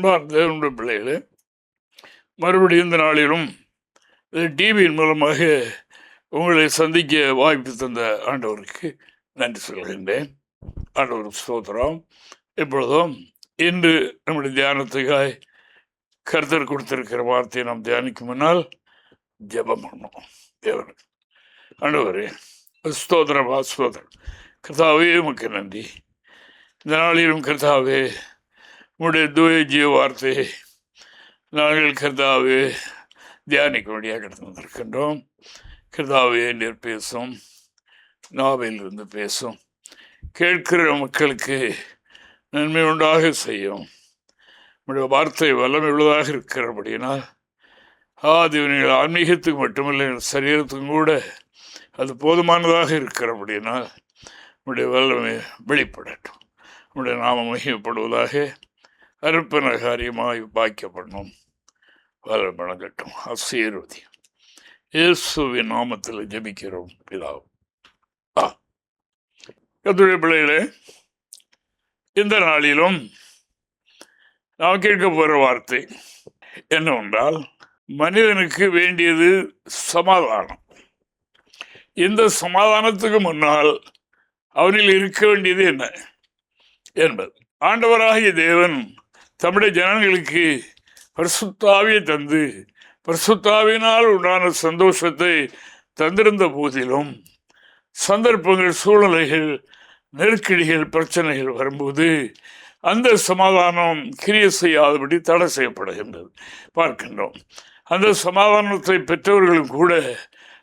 அன்பார்ந்த தேவனுடைய பிள்ளைகளே, மறுபடியும் இந்த நாளிலும் டிவியின் மூலமாக உங்களை சந்திக்க வாய்ப்பு தந்த ஆண்டவருக்கு நன்றி சொல்கின்றேன். ஆண்டவர் ஸ்தோத்திரம். இப்பொழுதும் இன்று நம்முடைய தியானத்துக்காய் கர்த்தர் கொடுத்திருக்கிற வார்த்தையை நாம் தியானிக்கும் முன்னால் ஜெபம் பண்ணோம். தேவனுக்கு ஆண்டவரே ஸ்தோத்திரமா ஸ்தோத்திரம். கர்த்தாவே உமக்கு நன்றி. இந்த நாளிலும் கர்த்தாவே உங்களுடைய தூய ஜீவ வார்த்தையை நாங்கள் கர்த்தாவே தியானிக்கும்படியாக கடந்து வந்திருக்கின்றோம். கர்த்தாவே நீர் பேசும், நாவிலிருந்து பேசும், கேட்கிற மக்களுக்கு நன்மை உண்டாக செய்யும். உங்களுடைய வார்த்தை வல்லமை உள்ளதாக இருக்கிறபடினால் நீங்கள் ஆன்மீகத்துக்கு மட்டுமில்லை, சரீரத்துக்கும் கூட அது போதுமானதாக இருக்கிறபடினால் உங்களுடைய வல்லமை வெளிப்படட்டும். உங்களுடைய நாம மகிமைப்படுவதாக அர்ப்பண காரியமாய் பாய்க்கப்படணும். வர வணங்கட்டும். ஆசீர்வதி இயேசுவின் நாமத்தில் ஜெபிக்கிறோம் பிதாவே. கர்த்தருடைய பிள்ளைகளே, இந்த நாளிலும் நாம் கேட்க போகிற வார்த்தை என்னவென்றால், மனிதனுக்கு வேண்டியது சமாதானம். இந்த சமாதானத்துக்கு முன்னால் அவனில் இருக்க வேண்டியது என்ன என்பது. ஆண்டவராகிய தேவன் தம்முடைய ஜனங்களுக்கு பரிசுத்தாவியை தந்து பரிசுத்தாவினால் உண்டான சந்தோஷத்தை தந்திருந்த போதிலும் சந்தர்ப்பங்கள், சூழ்நிலைகள், நெருக்கடிகள், பிரச்சனைகள் வரும்போது அந்த சமாதானம் கிரியை செய்யாதபடி தடை செய்யப்படுகின்றது பார்க்கின்றோம். அந்த சமாதானத்தை பெற்றவர்களும் கூட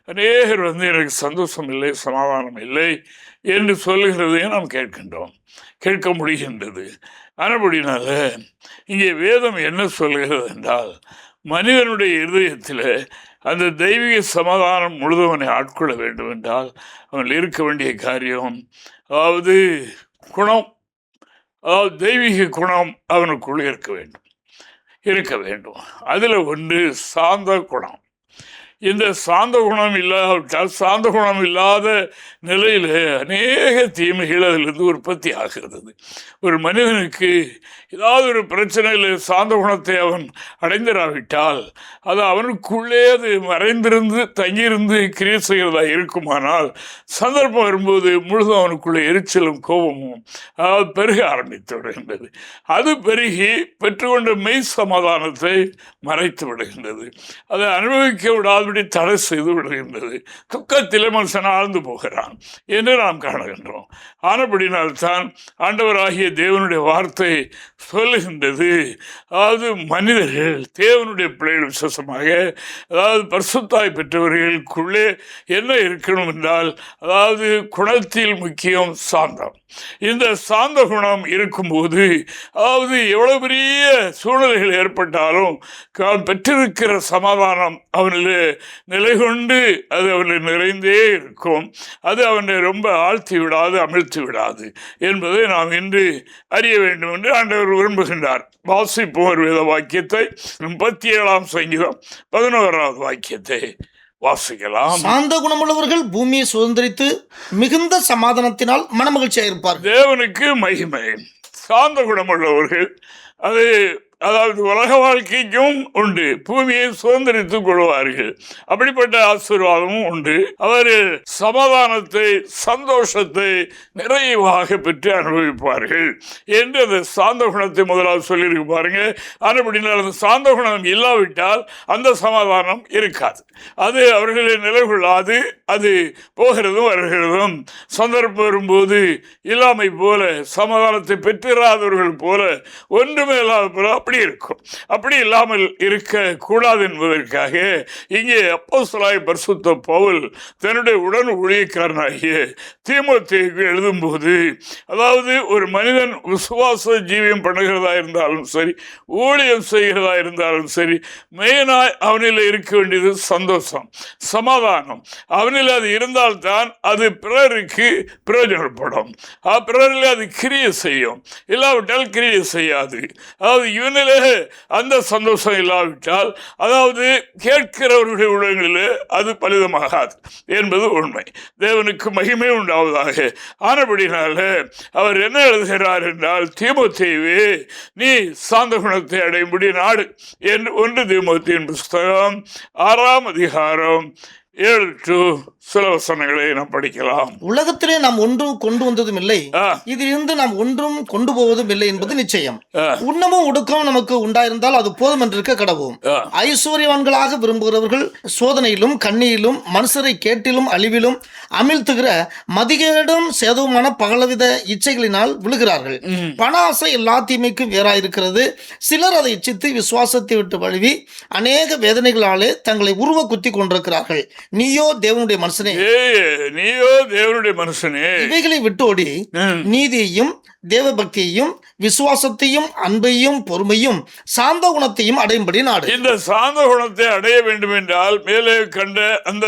அநேகர் எனக்கு சந்தோஷம் இல்லை, சமாதானம் இல்லை என்று சொல்லுகிறதையும் நாம் கேட்க முடிகின்றது. ஆனபடினால இங்கே வேதம் என்ன சொல்கிறது என்றால், மனிதனுடைய இருதயத்தில் அந்த தெய்வீக சமாதானம் முழுதவனை ஆட்கொள்ள வேண்டும் என்றால் அவன் இருக்க வேண்டிய காரியம், அதாவது குணம், அதாவது தெய்வீக குணம் அவனுக்குள் இருக்க வேண்டும். அதில் ஒன்று சாந்த குணம். இந்த சாந்த குணம் இல்லாவிட்டால், சாந்த குணம் இல்லாத நிலையில் அநேக தீமைகள் அதிலிருந்து உற்பத்தி ஆகிறது. ஒரு மனிதனுக்கு ஏதாவது ஒரு பிரச்சனையில் சாந்த குணத்தை அவன் அடைந்திராவிட்டால் அது அவனுக்குள்ளே அது மறைந்திருந்து தங்கியிருந்து கிரியை செய்கிறதா இருக்குமானால் சந்தர்ப்பம் வரும்போது முழுதும் அவனுக்குள்ளே எரிச்சலும் கோபமும் பெருக ஆரம்பித்து விடுகின்றது. அது பெருகி பெற்றுக்கொண்ட மெய் சமாதானத்தை மறைத்து விடுகின்றது. அதை அனுபவிக்க விடாதபடி தடை செய்து விடுகின்றது. துக்கத்திலே மனுஷன் ஆழ்ந்து போகிறான் என்று நாம் காணுகின்றோம். ஆனபடினால்தான் ஆண்டவராகிய தேவனுடைய வார்த்தை சொல்லுகின்றது, அதாவது மனிதர்கள் தேவனுடைய பிள்ளைகள் விசேஷமாக, அதாவது பரிசுத்தாய் பெற்றவர்களுக்குள்ளே என்ன இருக்கணும் என்றால், அதாவது குணத்தில் முக்கியம் சாந்தம். இந்த சாந்த குணம் இருக்கும்போது, அதாவது எவ்வளவு பெரிய சூழ்நிலைகள் ஏற்பட்டாலும் பெற்றிருக்கிற சமாதானம் அவனில் நிலை கொண்டு அது அவனில் நிறைந்தே இருக்கும். அது அவனை ரொம்ப ஆழ்த்தி விடாது, அமிழ்த்தி விடாது என்பதை நாம் இன்று அறிய வேண்டும் என்று ஆண்டவர் விரும்புகின்றார். வாசிப்போம் ஒரு வேத வாக்கியத்தை, 37ஆம் சங்கீதம் 11வது வாக்கியத்தை வாசிக்கலாம். சாந்த குணமுள்ளவர்கள் பூமியை சுதந்திரித்து மிகுந்த சமாதானத்தினால் மனமகிழ்ச்சியாக இருப்பார். தேவனுக்கு மகிமை. சாந்த குணமுள்ளவர்கள் அது அதாவது உலக வாழ்க்கைக்கும் உண்டு, பூமியை சுதந்திரித்துக் கொள்வார்கள். அப்படிப்பட்ட ஆசீர்வாதமும் உண்டு. அவர்கள் சமாதானத்தை, சந்தோஷத்தை நிறைவாக பெற்று அனுபவிப்பார்கள் என்று அந்த சாந்த குணத்தை முதலாவது சொல்லியிருக்கு பாருங்க. அப்படினால் அந்த சாந்த குணம் இல்லாவிட்டால் அந்த சமாதானம் இருக்காது, அது அவர்களை நிலை கொள்ளாது. அது போகிறதும் வருகிறதும் சந்தர்ப்பம் வரும்போது இல்லாமை போல, சமாதானத்தை பெற்றிராதவர்கள் போல, ஒன்றுமே இல்லாத போல அப்படி இருக்கும். அப்படி இல்லாமல் இருக்க கூடாது என்பதற்காக இங்கே அப்போஸ்தலனாகிய பரிசுத்த பவுல் தன்னுடைய உடன் ஊழியக்காரனாகிய தீமோத்தேயுக்கு எழுதும்போது, அதாவது ஒரு மனிதன் விசுவாச ஜீவியம் பண்ணுகிறதா இருந்தாலும் சரி, ஊழியம் செய்கிறதா இருந்தாலும் சரி, மெயினாய் அவனில் இருக்க வேண்டியது சந்தோஷம், சமாதானம். அவனில் அது இருந்தால்தான் அது பிறருக்கு பிரயோஜனப்படும். பிறரில் அது கிரியை செய்யும், இல்லாவிட்டால் கிரியை செய்யாது. அதாவது இவனில் நம்மிலே அந்த சந்தோஷம் இல்லாவிட்டால், அதாவது கேட்கிறவர்களுடைய உள்ளங்களிலே அது பலிதமாகாது என்பது உண்மை. தேவனுக்கு மகிமை உண்டாவதாக. ஆனபடினால அவர் என்ன எழுதுகிறார் என்றால், தீமோத்தேயுவே, நீ சாந்த குணத்தை அடையும்படி நாடு என்று 1 தீமோத்தேயின் புஸ்தகம் 6ஆம் அதிகாரம் 7 to சில வசனங்களை நாம் படிக்கலாம். உலகத்திலே நாம் ஒன்றும் கொண்டு வந்ததும் இல்லை, ஆ. இதிலிருந்து நாம் ஒன்றும் கொண்டு போவதும் இல்லை என்பது நிச்சயம். ஆ. உண்ணமும் உடுக்கவும் நமக்கு உண்டாயிருந்தால் அது போதும் என்றிருக்க கடவும். ஆ. ஐஸ்வர்யவான்களாக விரும்புகிறவர்கள் சோதனையிலும் கண்ணியிலும் மனுஷரை கேட்டிலும் அழிவிலும் அமிழ்த்துகிற மதிகேடும் சேதவுமான பகலவித இச்சைகளினால் விழுகிறார்கள். பண ஆசை எல்லா தீமைக்கும் வேறாயிருக்கிறது. சிலர் அதை இச்சித்து விசுவாசத்தை விட்டு வழுவி அநேக வேதனைகளாலே தங்களை உருவ குத்தி கொண்டிருக்கிறார்கள். நீயோ தேவனுடைய மனுஷனே, இவைகளை விட்டு ஓடி நீதியையும் தேவபக்தியையும் விசுவாசத்தையும் அன்பையும் பொறுமையும் சாந்த குணத்தையும் அடையும்படி நாடு. இந்த சாந்த குணத்தை அடைய வேண்டும் என்றால் மேலே கண்ட அந்த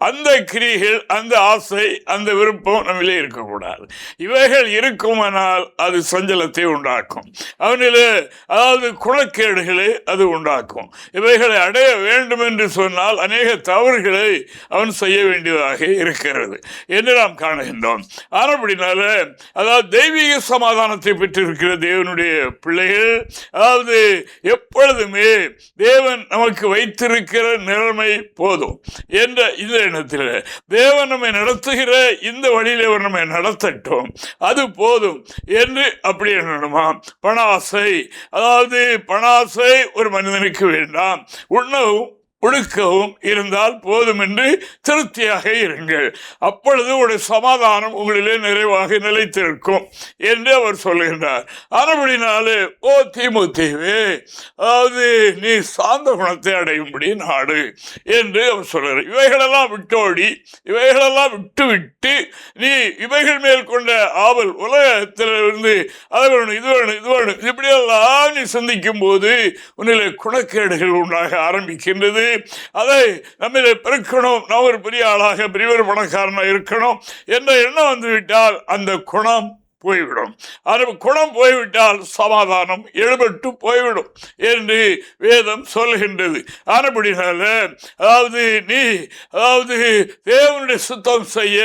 அந்த கிரிகள், அந்த ஆசை, அந்த விருப்பம் நம்மளே இருக்கக்கூடாது. இவைகள் இருக்குமானால் அது சஞ்சலத்தை உண்டாக்கும். அவனிலே அதாவது குணக்கேடுகளை அது உண்டாக்கும். இவைகளை அடைய வேண்டும் என்று சொன்னால் அநேக தவறுகளை அவன் செய்ய வேண்டியதாக இருக்கிறது என்று நாம் காணுகின்றோம். ஆனபடினால அதாவது தெய்வீக சமாதானத்தை பெற்றிருக்கிற தேவனுடைய பிள்ளைகள், அதாவது எப்பொழுதுமே தேவன் நமக்கு வைத்திருக்கிற நிலைமை போதும் என்ற இந்த எண்ணத்தில் தேவன் நம்மை நடத்துகிற இந்த வழியில் அவர் நம்மை நடத்தட்டும், அது போதும் என்று அப்படி என்னணுமா. பணாசை, அதாவது பணாசை ஒரு மனிதனுக்கு வேண்டாம், உண்ணவும் ஒழுக்கவும் இருந்தால் போதும் என்று திருப்தியாக இருங்கள், அப்பொழுது உடைய சமாதானம் உங்களிலே நிறைவாக நிலைத்திருக்கும் என்று அவர் சொல்கின்றார். ஆனபடினாலே ஓ தீமோத்தேயுவே, அதாவது நீ சாந்த குணத்தை அடையும்படி நாடு என்று அவர் சொல்கிறார். இவைகளெல்லாம் விட்டோடி, இவைகளெல்லாம் விட்டு நீ இவைகள் மேல் கொண்ட ஆவல், உலகத்திலிருந்து அது வேணும் இது வேணும் இது வேணும் இப்படியெல்லாம் நீ சிந்திக்கும் போது உன்னிலே குணக்கேடுகள் உண்டாக ஆரம்பிக்கின்றது. அதை நம்மளை பெருக்கணும், நான் ஒரு பெரிய ஆளாக பெரிய ஒரு பணக்காரனாக இருக்கணும் என்ற எண்ணம் வந்துவிட்டால் அந்த குணம் போய்விடும். அது குணம் போய்விட்டால் சமாதானம் எழுபட்டு போய்விடும் என்று வேதம் சொல்கின்றது. ஆனபடினால அதாவது நீ அதாவது தேவனுடைய சுத்தம் செய்ய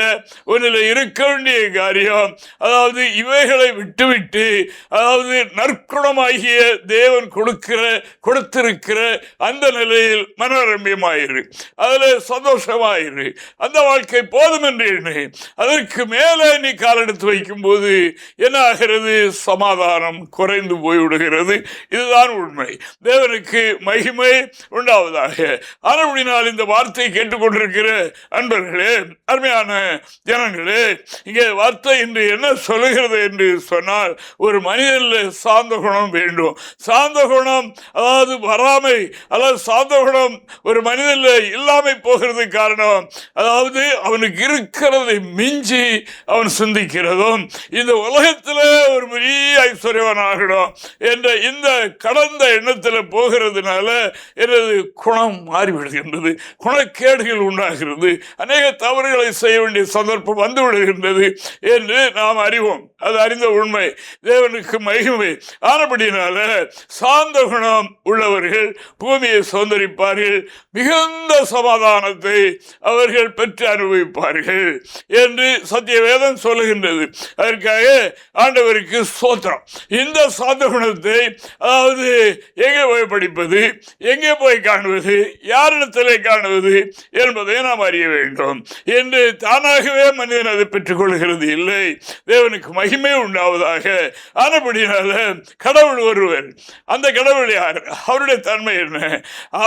உன்னில் இருக்க வேண்டிய காரியம், அதாவது இவைகளை விட்டுவிட்டு அதாவது நற்குணமாகிய தேவன் கொடுத்திருக்கிற அந்த நிலையில் மனரம்பியமாயிரு, அதில் சந்தோஷமாயிரு, அந்த வாழ்க்கை போதும் என்று எண்ணு. அதற்கு மேலே நீ காலெடுத்து வைக்கும் போது என்ன ஆகிறது? சமாதானம் குறைந்து போய்விடுகிறது. இதுதான் உண்மை. தேவனுக்கு மகிமை உண்டாவதாக. ஆனால் இந்த வார்த்தையை கேட்டுக்கொண்டிருக்கிற அன்பர்களே, அருமையான ஜனங்களே, இங்கே வார்த்தை இன்று என்ன சொல்லுகிறது என்று சொன்னால், ஒரு மனிதனில் சாந்த குணம் வேண்டும். சாந்த குணம் அதாவது வராமை, அதாவது சாந்த குணம் ஒரு மனிதனில் இல்லாமல் போகிறது காரணம், அதாவது அவனுக்கு இருக்கிறதை மிஞ்சி அவன் சிந்திக்கிறதும் இந்த உலகத்தில் ஒரு பெரிய ஐஸ்வர்யவனாகணும் என்ற இந்த கடந்த எண்ணத்தில் போகிறதுனால எனது குணம் மாறிவிடுகின்றது, குணக்கேடுகள் உண்டாகிறது, அநேக தவறுகளை செய்ய வேண்டிய சந்தர்ப்பம் வந்து விடுகின்றது என்று நாம் அறிவோம். அது அறிந்த உண்மை. தேவனுக்கு மகிமை. ஆனபடினால சாந்த குணம் உள்ளவர்கள் பூமியை சுதந்தரிப்பார்கள், மிகுந்த சமாதானத்தை அவர்கள் பெற்று அனுபவிப்பார்கள் என்று சத்திய வேதம் சொல்லுகின்றது. அதற்காக ஆண்டவருக்கு ஸ்தோத்திரம். இந்த சாந்த குணத்தை அதாவது எங்கே போய் படிப்பது, எங்கே போய் காணுவது, யாரிடத்திலே காணுவது என்பதை நாம் அறிய வேண்டும் என்று தானாகவே மனிதன் அதை பெற்றுக் கொள்கிறது இல்லை. தேவனுக்கு மகிமை உண்டாவதாக. ஆனபடினால கடவுள் ஒருவர். அந்த கடவுள் யார்? அவருடைய தன்மை என்ன?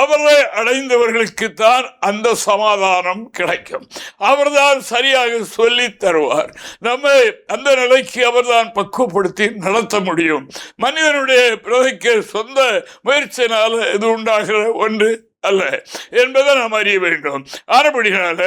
அவரை அடைந்தவர்களுக்குத்தான் அந்த சமாதானம் கிடைக்கும். அவர்தான் சரியாக சொல்லி தருவார். நம்மை அந்த நிலைக்கு அவர்தான் பக்குவப்படுத்தி நடத்த முடியும். மனிதனுடைய பிறகு சொந்த முயற்சியினால் இது உண்டாகிற ஒன்று அல்ல என்பதை நாம் அறிய வேண்டும். ஆனபடினால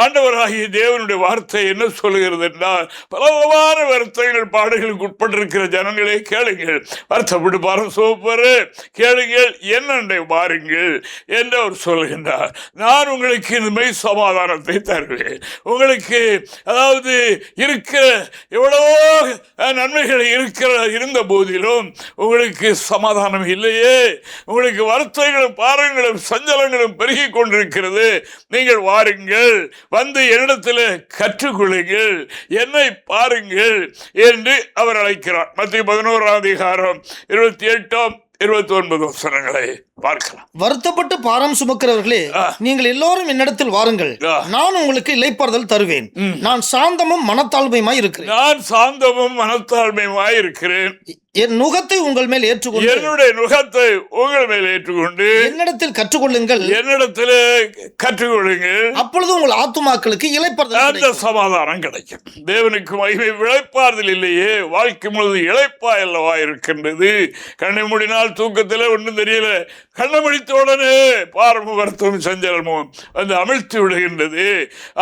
ஆண்டவராகிய தேவனுடைய வார்த்தை என்ன சொல்லுகிறது என்றால், பலவிதமான வருத்தங்கள் பாடுகளுக்கு உட்பட்டிருக்கிற ஜனங்களே கேளுங்கள், வருத்தப்பட்டு பாரம் சோப்பரு கேளுங்கள், என்னண்டை பாருங்கள் என்று அவர் சொல்கின்றார். நான் உங்களுக்கு இந்த மெய் சமாதானத்தை தருவேன். உங்களுக்கு அதாவது இருக்கிற எவ்வளவோ நன்மைகள் இருந்த போதிலும் உங்களுக்கு சமாதானம் இல்லையே, உங்களுக்கு வருத்தங்களும் பாரங்களும் சஞ்சலங்களும் பெருகி கொண்டிருக்கிறது. நீங்கள் வாருங்கள், வந்து என்னிடத்தில் கற்றுக்கொள்ளுங்கள், என்னை பாருங்கள் என்று அவர் அழைக்கிறார். மத்திய 11:28-29 வசனங்களை பார்க்கலாம். வருத்தப்பட்டு பாரம் சுமக்கிறவர்களே, நீங்கள் எல்லோரும் என்னிடத்தில் வாருங்கள், நான் உங்களுக்கு இளைப்பாறுதல் தருவேன். நான் சாந்தமும் மனத்தாழ்மையுமாய் இருக்கிறேன். நான் சாந்தமும் மனத்தாழ்மையுமாய் இருக்கிறேன். என் நுகத்தை உங்கள் மேல் ஏற்றுக்கொண்டு, என்னுடைய நுகத்தை உங்கள் மேல் ஏற்றுக்கொண்டு என்னிடத்தில் கற்றுக்கொள்ளுங்கள், என்னிடத்தில் கற்றுக்கொள்ளுங்கள். அப்பொழுது உங்கள் ஆத்துமாக்களுக்கு இளைப்பாறுதல், அந்த சமாதானம் கிடைக்கும். தேவனுக்கு மகிமை. இளைப்பாறுதல் இல்லையே, வாழ்க்கை முழுது இளைப்பா அல்லவா இருக்கின்றது. கண்ணை மூடினால் தூக்கத்தில் ஒன்றும் தெரியல, கண்ணை முடித்த உடனே பாரமும் வருத்தமும் சஞ்சலமும் வந்து அமிழ்த்தி விடுகின்றது.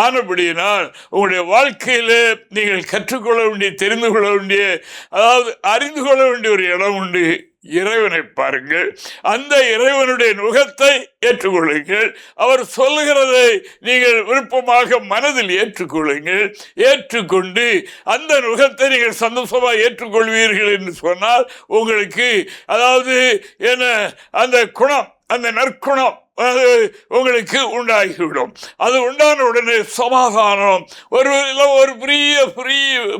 ஆனபடியினால் உங்களுடைய வாழ்க்கையில நீங்கள் கற்றுக்கொள்ள வேண்டிய, தெரிந்து கொள்ள வேண்டிய, அதாவது அறிந்து கொள்ள வேண்டிய ஒரு இடம் உண்டு. இறைவனை பாருங்கள், அந்த இறைவனுடைய நுகத்தை ஏற்றுக்கொள்ளுங்கள். அவர் சொல்லுகிறதை நீங்கள் விருப்பமாக மனதில் ஏற்றுக்கொள்ளுங்கள். ஏற்றுக்கொண்டு அந்த நுகத்தை நீங்கள் சந்தோஷமாக ஏற்றுக்கொள்வீர்கள் என்று சொன்னால் உங்களுக்கு அதாவது என்ன அந்த குணம், அந்த நற்குணம் அது உங்களுக்கு உண்டாகிவிடும். அது உண்டான உடனே சமாதானம், ஒரு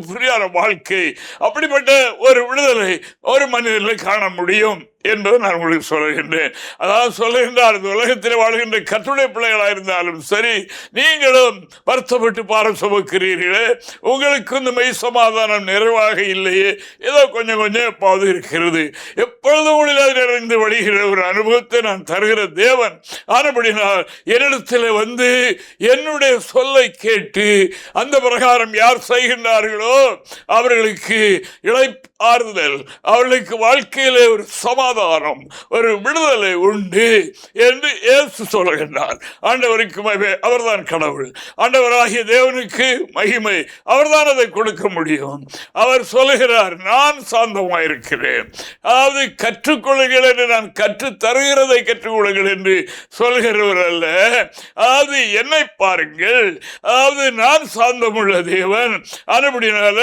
பிரியான வாழ்க்கை, அப்படிப்பட்ட ஒரு விடுதலை ஒரு மனிதனில் காண முடியும் என்பதை நான் உங்களுக்கு சொல்லுகின்றேன். அதாவது சொல்லுகின்றார், இந்த உலகத்தில் வாழ்கின்ற கர்த்தருடைய பிள்ளைகளாக இருந்தாலும் சரி, நீங்களும் வருத்தப்பட்டு பாரம் சுமக்கிறீர்களே, உங்களுக்கு இந்த மெய் சமாதானம் நிறைவாக இல்லையே, ஏதோ கொஞ்சம் எப்பாவது இருக்கிறது. எப்பொழுதும் உங்களில் நிறைந்து வழிகிற ஒரு அனுபவத்தை நான் தருகிற தேவன். ஆனபடினால் என்னிடத்தில் வந்து என்னுடைய சொல்லை கேட்டு அந்த பிரகாரம் யார் செய்கின்றார்களோ அவர்களுக்கு இளைப்பாறுதல், அவர்களுக்கு வாழ்க்கையிலே ஒரு சமாதானம், ஒரு விடுதலை உண்டு என்று இயேசு சொல்லுகின்றார். ஆண்டவருக்கு மகிமை. அவர்தான் கடவுள். ஆண்டவராகிய தேவனுக்கு மகிமை. அவர்தான் அதை கொடுக்க முடியும். அவர் சொல்லுகிறார், நான் சாந்தமாயிருக்கிறேன். அதாவது கற்றுக்கொள்ளுங்கள் என்று, நான் கற்று தருகிறதை கற்றுக்கொள்ளுங்கள் என்று சொல்கிறவர் அல்ல. அதாவது என்னை பாருங்கள், அதாவது நான் சாந்தமுள்ள தேவன். ஆனபடினால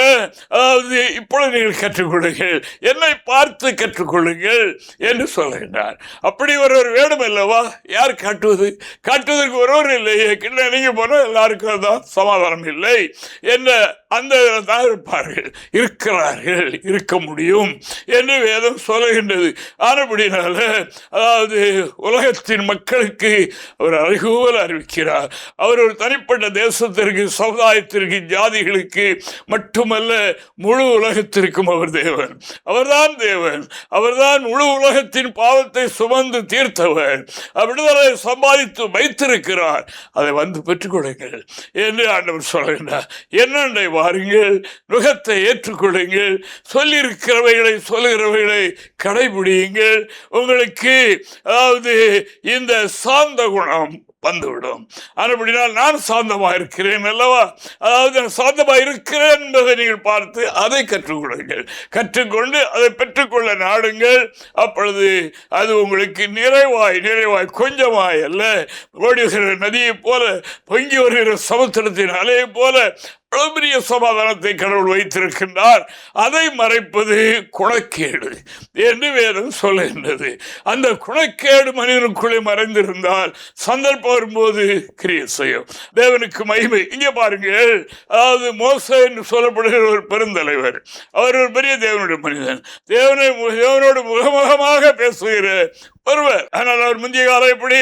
அதாவது இப்பொழுது நீங்கள் கற்றுக்கொள்ளுங்கள், என்னை பார்த்து கற்றுக்கொள்ளுங்கள் என்று சொல்லுகின்றார். அப்படி ஒருவர் வேணும் அல்லவா? யார் காட்டுவது? காட்டுவதற்கு ஒருவர் இல்லையே. கிட்ட நீங்க போன எல்லாருக்கும் தான் சமாதானம் இல்லை என்ற அந்த தான் இருப்பார்கள், இருக்கிறார்கள், இருக்க முடியும் என்று வேதம் சொல்லுகின்றது. ஆனபடினால அதாவது உலகத்தின் மக்களுக்கு அவர் அருகோல் அறிவிக்கிறார். அவர் ஒரு தனிப்பட்ட தேசத்திற்கு, சமுதாயத்திற்கு, ஜாதிகளுக்கு மட்டுமல்ல, முழு உலகத்திற்கும் அவர் தேவன். அவர்தான் தேவன். அவர்தான் முழு உலகத்தின் பாவத்தை சுமந்து தீர்த்தவர். விடுதலை சம்பாதித்து வைத்திருக்கிறார். அதை வந்து பெற்றுக்கொள்ளுங்கள் என்று ஆண்டவர் சொல்லுகின்றார். என்னண்டை வாருங்கள், நுகத்தை ஏற்றுக்கொள்ளுங்கள், சொல்லியிருக்கிறவைகளை சொல்லுகிறவைகளை கடைபிடியுங்கள். உங்களுக்கு அதாவது இந்த சாந்த குணம் வந்துவிடும். அப்படினால் நான் சாந்தமாக இருக்கிறேன் அல்லவா? அதாவது நான் சாந்தமாக இருக்கிறேன் என்பதை நீங்கள் பார்த்து அதை கற்றுக்கொள்ளுங்கள். கற்றுக்கொண்டு அதை பெற்றுக்கொள்ள நாடுங்கள். அப்பொழுது அது உங்களுக்கு நிறைவாய் கொஞ்சமாய் அல்ல, ஓடுகிற நதியை போல, பொங்கி வருகிற சமுத்திரத்தின் அலையை போல பெரிய சமாதானத்தை கடவுள் வைத்திருக்கின்றார். அதை மறைப்பது குணக்கேடு என்று வேதம் சொல்லுகின்றது. அந்த குணக்கேடு மனிதனுக்குள்ளே மறைந்திருந்தால் சந்தர்ப்பம் வரும்போது கிரியை செய்யும். தேவனுக்கு மகிமை. இங்கே பாருங்கள், அதாவது மோசே என்று சொல்லப்படுகிற ஒரு பெருந்தலைவர், அவர் ஒரு பெரிய தேவனுடைய மனிதன், தேவனோடு முகமுகமாக பேசுகிற ஒருவர். ஆனால் அவர் முந்தைய காலம் எப்படி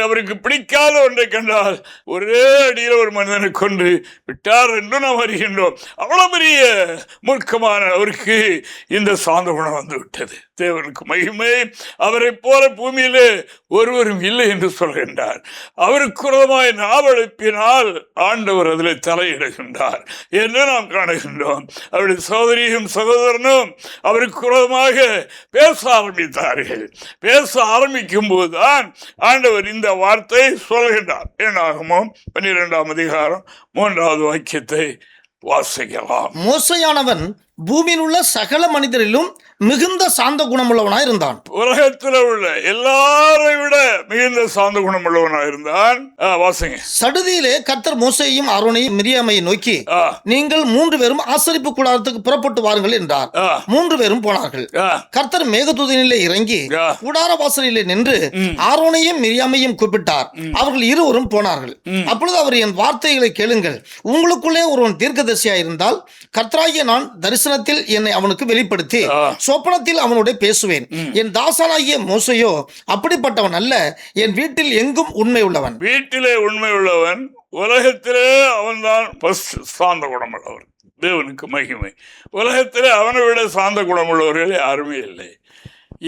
அவருக்கு பிடிக்காத ஒன்றை கண்டால் ஒரே அடியில் ஒரு மனிதனை கொண்டு விட்டார் என்று நாம் அறிகின்றோம். அவ்வளவு பெரிய மூர்க்கமான அவருக்கு இந்த சாந்த குணம் வந்து விட்டது. தேவனுக்கு மகிமை. அவரை போல பூமியிலே ஒருவரும் இல்லை என்று சொல்கின்றார். அவருக்கு விரோதமாய் நாவெழுப்பினால் ஆண்டவர் அதில் தலையிடுகின்றார் என்று நாம் காணுகின்றோம். அவருடைய சகோதரியும் சகோதரனும் அவருக்கு விரோதமாக பேச ஆரம்பித்தார்கள். பேச ஆரம்பிக்கும் போதுதான் ஆண்டவர் இந்த வார்த்தை சொல்கின்றார். என்னாகுமோ 12ஆம் அதிகாரம் 3வது வாக்கியத்தை வாசிக்கலாம். மோசையானவன் பூமியில் உள்ள சகல மனிதரிலும் மிகுந்த சாந்த குணமுள்ளவனாய் இருந்தான். உலகத்தில் உள்ள எல்லாரை விட மிகுந்த சாந்த குணமுள்ளவனாய் இருந்தான். வாசிங்க. சடுதியிலே கர்த்தர் மோசேயையும் ஆரோனையும் மிரியாமையை நோக்கி, நீங்கள் 3 பேரும் ஆசரிப்பு கூடாரத்துக்கு புறப்பட்டு வாருங்கள் என்றார். 3 பேரும் போனார்கள். கர்த்தர் மேகதூதனிலே இறங்கி கூடார வாசலிலே நின்று ஆரோனையும் மிரியாமையும் கூப்பிட்டார். அவர்கள் இருவரும் போனார்கள். அப்பொழுது அவர், என் வார்த்தைகளை கேளுங்கள். உங்களுக்குள்ளே ஒருவன் தீர்க்கதரிசியா இருந்தால் கர்த்தராகிய நான் தரிசனத்தில் என்னை அவனுக்கு வெளிப்படுத்தி சொப்பனத்தில் அவனுடைய பேசுவேன். என் தாசனாகிய மோசையோ அப்படிப்பட்டவன் அல்ல. என் வீட்டில் எங்கும் உண்மை உள்ளவன். வீட்டிலே உண்மை உள்ளவன். உலகத்திலே அவன்தான் சாந்த குணமுள்ளவன். தேவனுக்கு மகிமை. உலகத்திலே அவனை விட சாந்த குணமுள்ளவர்கள் யாருமே இல்லை.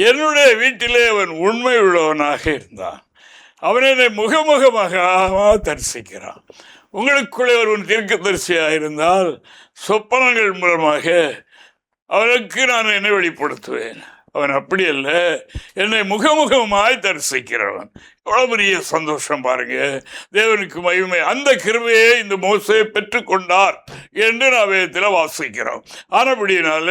என்னுடைய வீட்டிலே அவன் உண்மை உள்ளவனாக இருந்தான். அவன் என்னை முகமுகமாக தரிசிக்கிறான். உங்களுக்குள்ளே ஒருவன் தீர்க்கதரிசியாக இருந்தால் சொப்பனங்கள் மூலமாக அவனுக்கு நான் என்னை வெளிப்படுத்துவேன். அவன் அப்படி அல்ல, என்னை முகமுகமாய் தரிசிக்கிறவன். எவ்வளவு பெரிய சந்தோஷம் பாருங்க. தேவனுக்கு மகிமை. அந்த கிருபையை இந்த மோசே பெற்றுக்கொண்டார் என்று நான் வேதத்தில் வாசிக்கிறோம். ஆனபடினால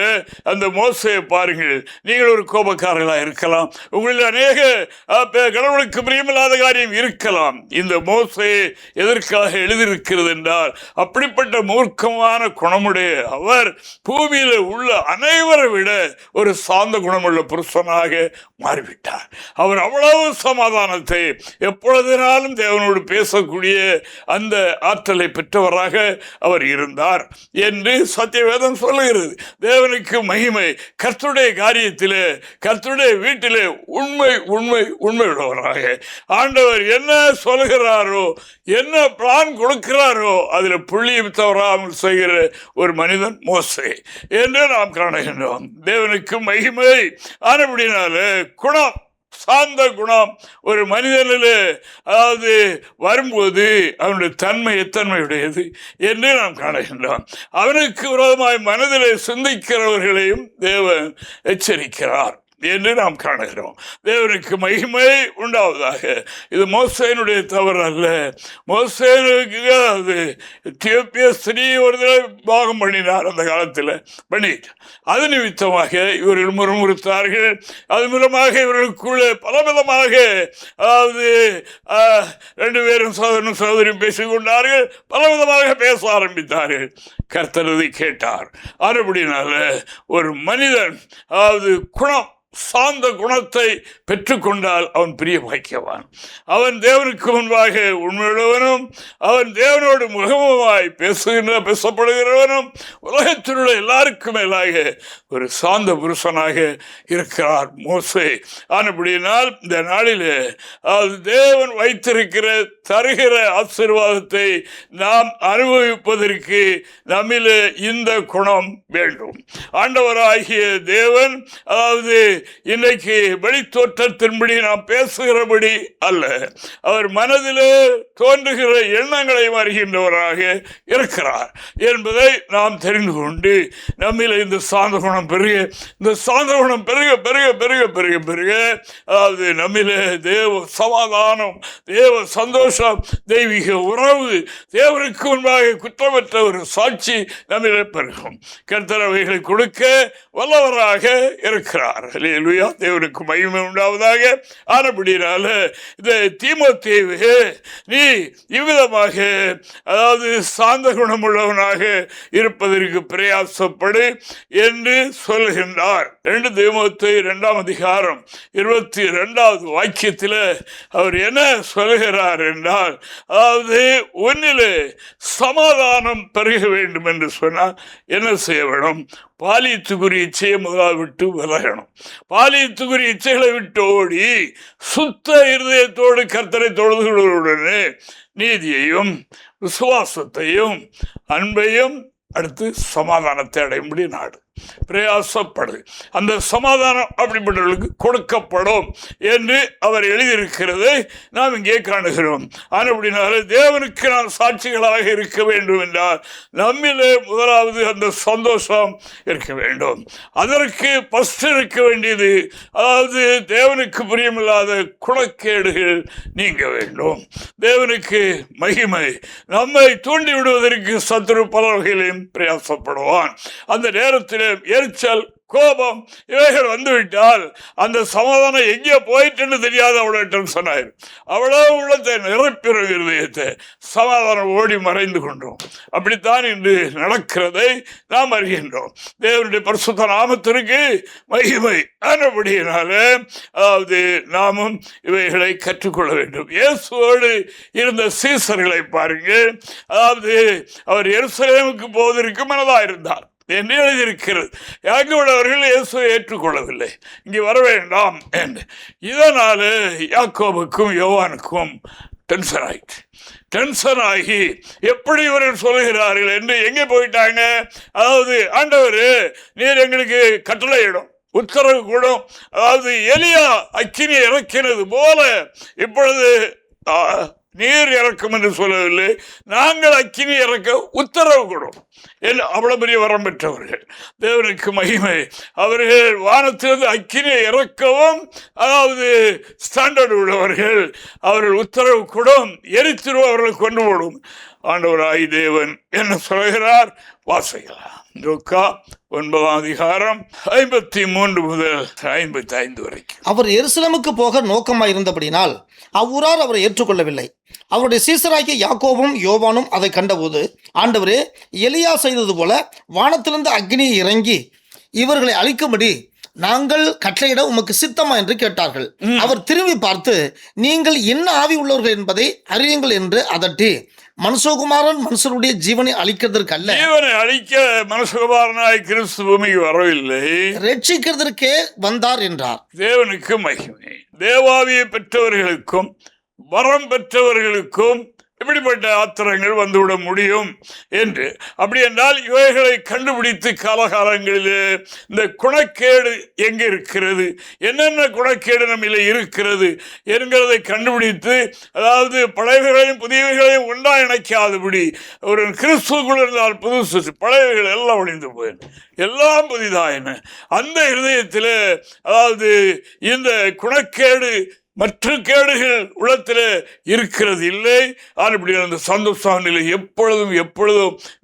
அந்த மோசையை பாருங்கள். நீங்கள் ஒரு கோபக்காரர்களாக இருக்கலாம், உங்களில் அநேக கடவுளுக்கு பிரியமில்லாத காரியம் இருக்கலாம். இந்த மோசே எதற்காக எழுதியிருக்கிறது என்றால், அப்படிப்பட்ட மூர்க்கமான குணமுடைய அவர் பூமியில் உள்ள அனைவரை விட ஒரு சாந்த குணமுள்ள புருஷனாக மாறிவிட்டார். அவர் அவ்வளவு சமாதானத்தை எப்பொழுதினாலும் தேவனோடு பேசக்கூடிய அந்த ஆற்றலை பெற்றவராக அவர் இருந்தார் என்று சத்தியவேதம் சொல்லுகிறது. தேவனுக்கு மகிமை. கர்த்தருடைய காரியத்திலே, கர்த்தருடைய வீட்டிலே உண்மை உண்மை உண்மை உள்ளவராக ஆண்டவர் என்ன சொல்கிறாரோ, என்ன பிளான் கொடுக்கிறாரோ அதில் புள்ளியும் தவறாமல் செய்கிற ஒரு மனிதன் மோசே என்று நாம் காணுகின்றோம். தேவனுக்கு மகிமை. ஆனபடினால குணம், சாந்த குணம் ஒரு மனிதனிலே அதாவது வரும்போது அவனுடைய தன்மை எத்தன்மையுடையது என்று நாம் காணுகின்றோம். அவனுக்கு விரோதமாய் மனதிலே சிந்திக்கிறவர்களையும் தேவன் எச்சரிக்கிறார் என்று நாம் காணுகிறோம். தேவனுக்கு மகிமை உண்டாவதாக. இது மோசேனுடைய தவறு அல்ல. மோசேனுக்கு அது எத்தியோப்பிய ஸ்திரீ ஒரு தடவை பாகம் பண்ணினார். அந்த காலத்தில் பண்ணிட்டு அது நிமித்தமாக இவர்கள் முறுமுறுத்தார்கள். அது மூலமாக இவர்களுக்குள்ளே பலவிதமாக அதாவது 2 பேரும் சகோதரனும் சகோதரியும் பேசிக்கொண்டார்கள். பலவிதமாக பேச ஆரம்பித்தார்கள். கர்த்தர் அதை கேட்டார். அதுபடினால ஒரு மனிதன் அதாவது குணம், சாந்த குணத்தை பெற்றுக்கொண்டால் அவன் பிரிய பாக்கியவான். அவன் தேவனுக்கு முன்பாக உண்மையுள்ளவனும், அவன் தேவனோடு முகமுமாய் பேசப்படுகிறவனும், உலகத்தில் உள்ள எல்லாருக்கும் மேலாக ஒரு சாந்த புருஷனாக இருக்கிறார் மோசே. ஆனபடியினால் இந்த நாளிலே அது தேவன் வைத்திருக்கிற தருகிற ஆசீர்வாதத்தை நாம் அனுபவிப்பதற்கு நம்மிலே இந்த குணம் வேண்டும். ஆண்டவராகிய தேவன் அதாவது இன்னைக்கு வெளித்தோற்றத்தின்படி நாம் பேசுகிறபடி அல்ல, அவர் மனதிலே தோன்றுகிற எண்ணங்களை அறிகின்றவராக இருக்கிறார் என்பதை நாம் தெரிந்து கொண்டு நம்மில் இந்த சாந்த குணம் பெருக, இந்த சாந்த குணம் பெருக பெருக பெருக பெருக பெருக அதாவது நம்மிலே தேவ சமாதானம், தேவ சந்தோஷம், தெய்வீக உறவு, தேவனுக்கு முன்பாக குற்றமற்ற ஒரு சாட்சி நம்மிலே பெருகும். கர்த்தர் அவைகளை கொடுக்க வல்லவராக இருக்கிறார். அல்லேலூயா. தேவனுக்கு மகிமை உண்டாவதாக. ஆனபடினால இந்த தீமோத்தேயுவே, நீ இவ்விதமாக அதாவது சாந்த குணமுள்ளவனாக இருப்பதற்கு பிரயாசப்படு என்று சொல்கின்றார். 2 தீமோத்தேயு 2ஆம் அதிகாரம் 22வது வாக்கியத்தில் அவர் என்ன சொல்கிறார் என்றால், அதாவது உன்னிலே சமாதானம் பெருக வேண்டும் என்று சொன்னால் என்ன செய்ய வேணும்? பாலியத்துக்குரிய இச்சையை முதலாக விட்டு விலகணும். பாலியத்துக்குரிய இச்சைகளை விட்டு ஓடி சுத்த இருதயத்தோடு கர்த்தரை தொழுதுகளுடனே நீதியையும் விசுவாசத்தையும் அன்பையும் அடுத்து சமாதானத்தை அடையும்படி நாடு. பிரயாசப்படு, அந்த சமாதானம் அப்படிப்பட்டவர்களுக்கு கொடுக்கப்படும் என்று அவர் எழுதியிருக்கிறதை நாம் இங்கே காணுகிறோம். அப்படினால தேவனுக்கு நாம் சாட்சிகளாக இருக்க வேண்டும் என்றால் நம்மிலே முதலாவது அந்த சந்தோஷம் இருக்க வேண்டும். அதற்கு ஃபர்ஸ்ட் இருக்க வேண்டியது, அதாவது தேவனுக்கு பிரியமில்லாத குணக்கேடுகள் நீங்க வேண்டும். தேவனுக்கு மகிமை. நம்மை தூண்டி விடுவதற்கு சத்துரு பல வகையிலும் பிரயாசப்படுவான். அந்த நேரத்தில் எரிச்சல், கோபம் இவைகள் வந்துவிட்டால் அந்த சமாதானம் எங்கே போயிட்டுன்னு தெரியாது. அவ்வளோ டென்ஷன் ஆயிரும். அவ்வளோ உள்ளத்தை நிரப்பிற இருதயத்தை சமாதானம் ஓடி மறைந்து கொண்டோம். அப்படித்தான் இன்று நடக்கிறதை நாம் அறிகின்றோம். தேவனுடைய பரிசுத்த நாமத்திற்கு மகிமை. ஆனபடியினால அதாவது நாமும் இவைகளை கற்றுக்கொள்ள வேண்டும். இயேசுவோடு இருந்த சீசர்களை பாருங்கள். அதாவது அவர் எருசலேமுக்கு போவதற்கு மனதாக இருந்தார் என்று எழுதியிருக்கிறது. யாக்கோபவர்கள் இயேசுவை ஏற்றுக்கொள்ளவில்லை, இங்கே வர வேண்டாம் என்று. இதனால யாக்கோபுக்கும் யோவானுக்கும் டென்ஷன் ஆகி எப்படி இவர்கள் சொல்லுகிறார்கள் என்று எங்கே போயிட்டாங்க. அதாவது ஆண்டவர் நீர் எங்களுக்கு கட்டளையிடும், உத்தரவு கூடும். அதாவது எலியா அக்கினி இறக்கினது போல இப்பொழுது நீர் இறக்கும் என்று சொல்லவில்லை, நாங்கள் அக்கினி இறக்க உத்தரவு கொடும். அவ்வளவு பெரிய வரம் பெற்றவர்கள். தேவனுக்கு மகிமை. அவர்கள் வானத்திலிருந்து அக்கினியை இறக்கவும் அதாவது ஸ்டாண்டர்ட் உள்ளவர்கள். அவர்கள் உத்தரவு கொடும், எரித்திரும், அவர்களை கொண்டு போடும். ஆண்டவராய் தேவன் என்ன சொல்கிறார் வாசிக்கலாம். லூக்கா 9:53 முதல் 55 வரைக்கும். அவர் எருசலேமுக்கு போக நோக்கமாயிருந்தபடினால் அவ்வூரார் அவரை ஏற்றுக்கொள்ளவில்லை. அவருடைய சீசராகிய யாக்கோபும் யோவானும் அதை கண்டபோது, ஆண்டவரே, எலியா செய்தது போல வானத்திலிருந்து அக்னி இறங்கி இவர்களை அழிக்கும்படி நாங்கள் கட்டளையிட உமக்கு சித்தமா என்று கேட்டார்கள். அவர் திரும்பி பார்த்து, நீங்கள் என்ன ஆவி உள்ளவர்கள் என்பதை அறியுங்கள் என்று அதட்டி, மனுஷகுமாரன் மனுஷருடைய ஜீவனை அழிக்கிறதற்கு அல்ல, ஜீவனை அழிக்க மனுஷகுமாரனாய் கிறிஸ்து பூமிக்கு வரவில்லை, ரட்சிக்கிறதற்கே வந்தார் என்றார். தேவனுக்கு மகிமை. தேவாவியை பெற்றவர்களுக்கும் வரம் பெற்றவர்களுக்கும் இப்படிப்பட்ட ஆத்திரங்கள் வந்துவிட முடியும் என்று. அப்படி என்றால் இவைகளை கண்டுபிடித்து காலகாலங்களில் இந்த குணக்கேடு எங்கே இருக்கிறது, என்னென்ன குணக்கேடு நம்மில் இருக்கிறது என்கிறதை கண்டுபிடித்து, அதாவது பழையவைகளையும் புதியவைகளையும் ஒன்றா இணைக்காதபடி ஒரு கிறிஸ்துக்குள் இருந்தால் புதுசு, பழையவைகள் எல்லாம் ஒழிந்து போயின, எல்லாம் புதிதாயின. அந்த இருதயத்தில் அதாவது இந்த குணக்கேடு மற்ற கேடுகள் உள்ளத்தில் இருக்கிறது இல்லை. ஆனால் அந்த சந்தோஷ நிலை எப்பொழுதும்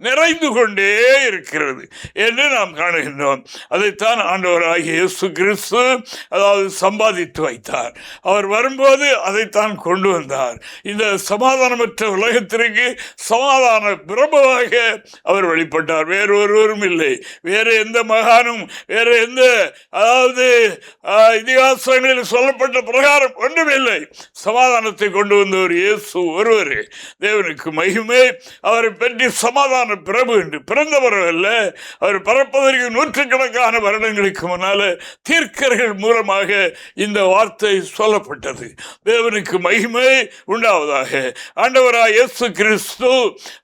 நிறைந்து கொண்டே இருக்கிறது என்று நாம் காணுகின்றோம். அதைத்தான் ஆண்டவராகிய இயேசு கிறிஸ்து அதாவது சம்பாதித்து வைத்தார். அவர் வரும்போது அதைத்தான் கொண்டு வந்தார். இந்த சமாதானமற்ற உலகத்திற்கு சமாதான பிரபுவாக அவர் வெளிப்பட்டார். வேறு ஒருவரும் இல்லை, வேறு எந்த மகானும், வேறு எந்த அதாவது இதிகாசங்களில் சொல்லப்பட்ட பிரகாரம் ஒன்றுமில்லை. சமாதானத்தை கொண்டு வந்தவர் இயேசு ஒருவரே. தேவனுக்கு மகிமை. அவரை பற்றி சமாதான பிரபு என்று பிறந்தவர் அல்ல, அவர் பறப்பதற்கு நூற்றுக்கணக்கான வருடங்களுக்கு முன்னால தீர்க்கர்கள் மூலமாக இந்த வார்த்தை சொல்லப்பட்டது. தேவனுக்கு மகிமை உண்டாவதாக. ஆண்டவராய் இயேசு கிறிஸ்து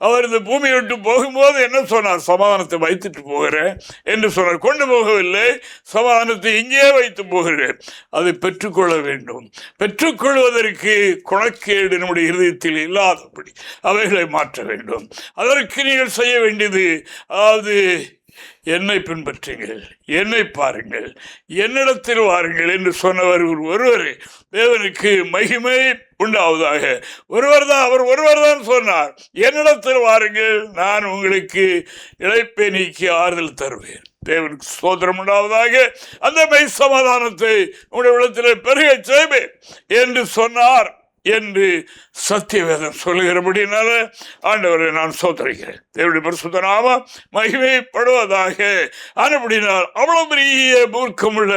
அவர் இந்த பூமியை விட்டு போகும்போது என்ன சொன்னார்? சமாதானத்தை வைத்துட்டு போகிறேன் என்று சொன்னார். கொண்டு போகவில்லை, சமாதானத்தை இங்கே வைத்து போகிறேன். அதை பெற்றுக்கொள்ள வேண்டும். பெற்றுக்கொள்வதற்கு குணக்கேடு நம்முடைய இருதயத்தில் இல்லாதபடி அவைகளை மாற்ற வேண்டும். அதற்கு நீங்கள் செய்ய வேண்டியது அதாவது என்னை பின்பற்றுங்கள், என்னை பாருங்கள், என்னிடத்தில் வாருங்கள் என்று சொன்னவர் ஒருவரே. தேவனுக்கு மகிமை உண்டாவதாக. அவர் ஒருவர் தான் சொன்னார், என்னிடத்தில் வாருங்கள், நான் உங்களுக்கு இளைப்பை நீக்கி ஆறுதல் தருவேன். தேவனுக்கு ஸ்தோத்திரம் உண்டாவதாக. அந்த மெய் சமாதானத்தை உங்களுடைய உள்ளத்தில் பெருக செய்வேன் என்று சொன்னார் என்று சத்தியவேதம் சொல்லுகிறபடினால ஆண்டவரை நான் சோதரிக்கிறேன். தேவனுடைய பரிசுத்த நாமம் மகிமைப்படுவதாக. ஆனபடினால் அவ்வளவு பெரிய மூர்க்கமுள்ள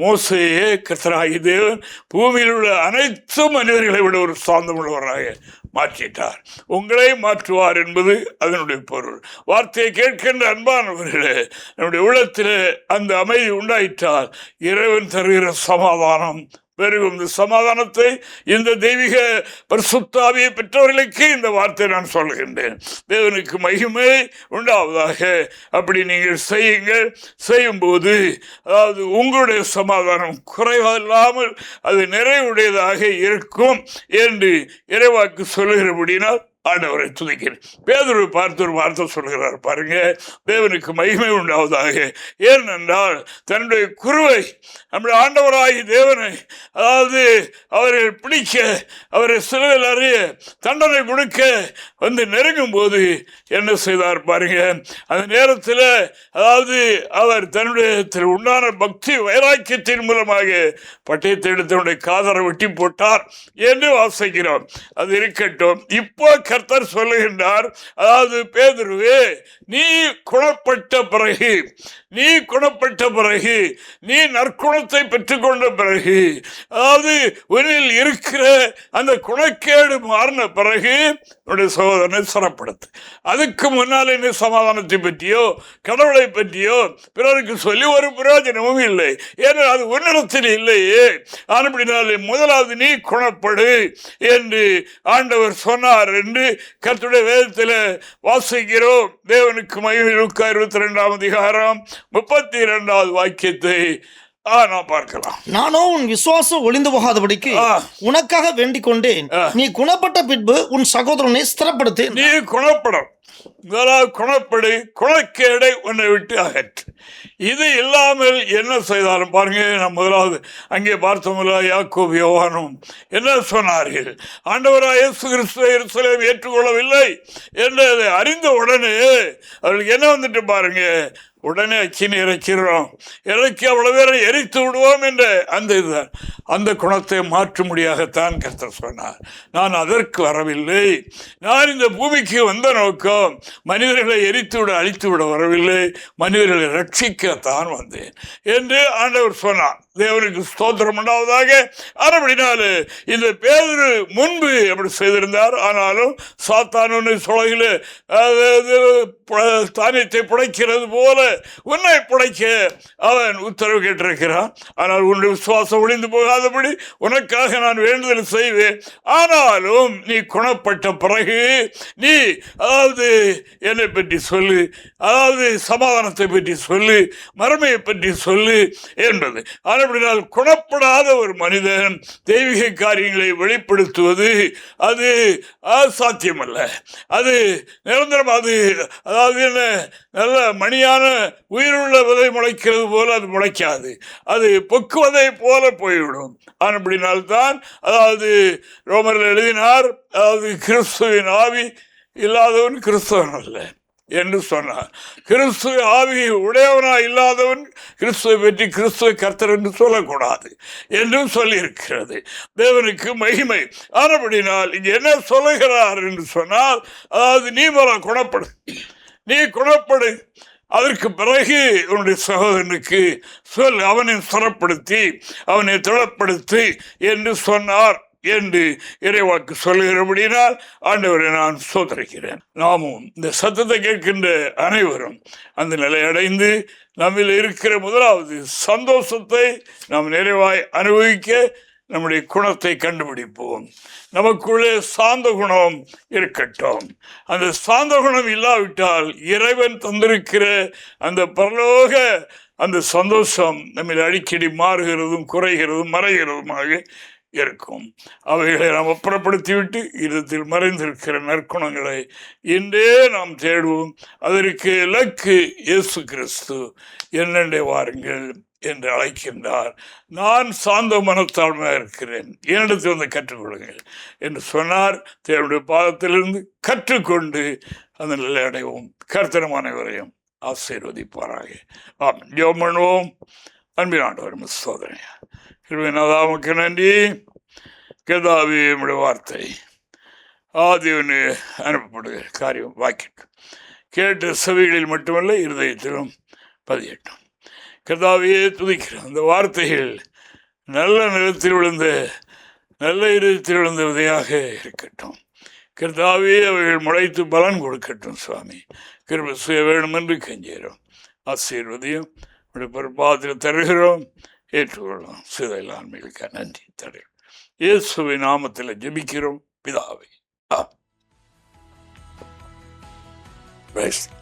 மோசேயே கர்த்தராகிய தேவன் பூமியில் உள்ள அனைத்து மனிதர்களை விட ஒரு சாந்தமுள்ளவராக மாற்றிட்டார். உங்களை மாற்றுவார் என்பது அதனுடைய பொருள். வார்த்தையை கேட்கின்ற அன்பானவர்களே, நம்முடைய உள்ளத்தில் அந்த அமைதி உண்டாயிட்டால் இறைவன் தருகிற சமாதானம் பெருகும். இந்த சமாதானத்தை இந்த தெய்வீக பரிசுத்த ஆவியை பெற்றவர்களுக்கு இந்த வார்த்தை நான் சொல்கின்றேன். தேவனுக்கு மகிமை உண்டாவதாக. அப்படி நீங்கள் செய்யுங்கள். செய்யும்போது அதாவது உங்களுடைய சமாதானம் குறைவில்லாமல் அது நிறைவுடையதாக இருக்கும் என்று இறைவாக்கு சொல்லுகிறபடினால் ஆண்டவரை துதிக்கிறேன். பேதுரு பார்த்து ஒரு வார்த்தை சொல்கிறார் பாருங்க, தேவனுக்கு மகிமை உண்டாவதாக. ஏனென்றால் தன்னுடைய குருவை நம்முடைய ஆண்டவராகி தேவனை அதாவது அவர்கள் பிடிக்க, அவரை சிலுவையில் அறிய, தண்டனை கொடுக்க வந்து நெருங்கும் போது என்ன செய்தார் பாருங்க. அந்த நேரத்தில் அதாவது அவர் தன்னுடைய உண்டான பக்தி வைராக்கியத்தின் மூலமாக பட்டயத்தை எடுத்து அவனுடைய காதரை வெட்டி போட்டார் என்று வாசிக்கிறோம். அது இருக்கட்டும். இப்போ கர்த்தர் சொல்லுகின்றார், அதாவது பேதுருவே, நீ குணப்பட்ட பிறகு, நீ குணப்பட்ட பிறகு, நீ நற்குணத்தை பெற்றுக்கொண்ட பிறகு, அதாவது உன்னில் இருக்கிற அந்த குணக்கேடு மாறின பிறகு உன்னுடைய சகோதரனை சிறப்படுத்து. அதுக்கு முன்னால் என்ன சமாதானத்தை பற்றியோ கடவுளை பற்றியோ பிறருக்கு சொல்லி ஒரு பிரயோஜனமும் இல்லை. ஏன்னா அது உன்னிடத்தில் இல்லையே. அப்படினாலே முதலாவது நீ குணப்படு என்று ஆண்டவர் சொன்னார் என்று கர்த்தருடைய வேதத்தில் வாசிக்கிறோம். தேவனுக்கு மகிமை. லூக்கா 22ஆம் அதிகாரம் 32வது வாக்கியத்தை நான் பார்க்கலாம். நானோ உன் விசுவாசம் ஒளிந்து போகாதபடிக்கு உனக்காக வேண்டிக் கொண்டேன். நீ குணப்பட்ட பின்பு உன் சகோதரனை ஸ்திரப்படுத்து. நீ குணப்படும். குணப்படு, குணக்கேடை உன்னை விட்டு அகற்று. இது இல்லாமல் என்ன செய்தாலும் பாருங்க, நான் முதலாவது அங்கே பார்த்தோம்ல, யாக்கோபு யோவானும் என்ன சொன்னார்கள்? ஆண்டவராக இயேசு கிறிஸ்துவை எருசலேம் ஏற்றுக்கொள்ளவில்லை என்று அறிந்த உடனே அவர்களுக்கு என்ன வந்துட்டு பாருங்க, உடனே அக்கினி இறக்கிறோம், இறக்கி அவ்வளவு பேரை எரித்து விடுவோம் என்ற அந்த இதுதான். அந்த குணத்தை மாற்றும்படியாகத்தான் கர்த்தர் சொன்னார். நான் அதற்கு வரவில்லை. நான் இந்த பூமிக்கு வந்த நோக்கம் மனிதர்களை எரித்து விட அழித்து விட வரவில்லை, மனிதர்களை ரட்சிக்கத்தான் வந்தேன் என்று ஆண்டவர் சொன்னார். தேவனுக்கு ஸ்தோத்திரம் உண்டாவதாக. அப்படினால இந்த பேதுரு முன்பு அப்படி செய்திருந்தார். ஆனாலும் சாத்தான் ஒன்று சொலையில் தானியத்தை புடைக்கிறது போல உன்னை புடைக்க அவன் உத்தரவு கேட்டிருக்கிறான். ஆனால் உன்னுடைய விசுவாசம் ஒளிந்து போகாதபடி உனக்காக நான் வேண்டுதல் செய்வேன். ஆனாலும் நீ குணப்பட்ட பிறகு நீ அதாவது என்னை பற்றி சொல்லு, அதாவது சமாதானத்தை பற்றி சொல்லு, மறுமையை பற்றி சொல்லு என்பது. அப்படினால் குணப்படாத ஒரு மனிதன் தெய்வீக காரியங்களை வெளிப்படுத்துவது அது சாத்தியமல்ல. அது நிரந்தரம். அது அதாவது என்ன, நல்ல மணியான உயிருள்ள விதை முளைக்கிறது போல அது முளைக்காது. அது பொக்குவதை போல போய்விடும். அப்படினால்தான் அதாவது ரோமரில் எழுதினார், அதாவது கிறிஸ்துவின் ஆவி இல்லாதவன் கிறிஸ்தவன் அல்ல என்று சொன்னார். கிறிஸ்துவ ஆவி உடையவனா இல்லாதவன் கிறிஸ்துவை பற்றி கிறிஸ்துவ கர்த்தர் என்று சொல்லக்கூடாது என்றும் சொல்லியிருக்கிறது. தேவனுக்கு மகிமை. ஆனபடினால் இங்கே என்ன சொல்லுகிறார் என்று சொன்னால், அதாவது நீ போல குணப்படு, நீ குணப்படு, அதற்கு பிறகு உன்னுடைய சகோதரனுக்கு சொல், அவனை சிறப்படுத்தி அவனை திடப்படுத்து என்று சொன்னார் என்று இறைவாக்கு சொல்லுகிறபடினால் ஆண்டவரை நான் சோதரிக்கிறேன். நாமும் இந்த சத்தத்தை கேட்கின்ற அனைவரும் அந்த நிலை அடைந்து நம்மில் இருக்கிற முதலாவது சந்தோஷத்தை நாம் நிறைவாய் அனுபவிக்க நம்முடைய குணத்தை கண்டுபிடிப்போம். நமக்குள்ளே சாந்த குணம் இருக்கட்டும். அந்த சாந்த குணம் இல்லாவிட்டால் இறைவன் தந்திருக்கிற அந்த பரலோக அந்த சந்தோஷம் நம்மில் அடிக்கடி மாறுகிறதும் குறைகிறதும் மறைகிறதுமாக இருக்கும். அவைகளை நாம் அப்புறப்படுத்திவிட்டு இதத்தில் மறைந்திருக்கிற நற்குணங்களை இன்றே நாம் தேடுவோம். அதற்கு இலக்கு இயேசு கிறிஸ்து. என்னென்ன வாருங்கள் என்று அழைக்கின்றார். நான் சாந்த மனத்தாழ்மையாக இருக்கிறேன், என்னிடத்தில் வந்து கற்றுக்கொள்ளுங்கள் என்று சொன்னார். தேவனுடைய பாதத்திலிருந்து கற்றுக்கொண்டு அந்த நிலை அடைவோம். கர்த்தர் அனைவரையும் ஆசீர்வதிப்பாராக. ஆமென். ஜெபம் பண்ணுவோம். அன்பின் ஆண்டவர் சோதனை நமக்கு நன்றி. கதாவி நம்முடைய வார்த்தை ஆதிவனு அனுப்பப்படுகிற காரியம் வாக்கிட்டு கேட்ட செவிகளில் மட்டுமல்ல இருதயத்திலும் பதியட்டும். கதாவியே துதிக்கிறோம். அந்த வார்த்தைகள் நல்ல நிலத்தில் விழுந்த நல்ல இருதயத்தில் விழுந்த விதையாக இருக்கட்டும். கர்த்தாவே அவைகள் முளைத்து பலன் கொடுக்கட்டும். சுவாமி கிருபை செய்ய வேண்டும் என்று கெஞ்சுகிறோம். ஆசீர்வதியும் பாதத்தில் தருகிறோம். ஏற்றுக்கொள்ளும். சிதையில்லாமைகளுக்கு நன்றி தரு. இயேசுவின் நாமத்தில் ஜெபிக்கிறோம் பிதாவே. ஆமென். Praise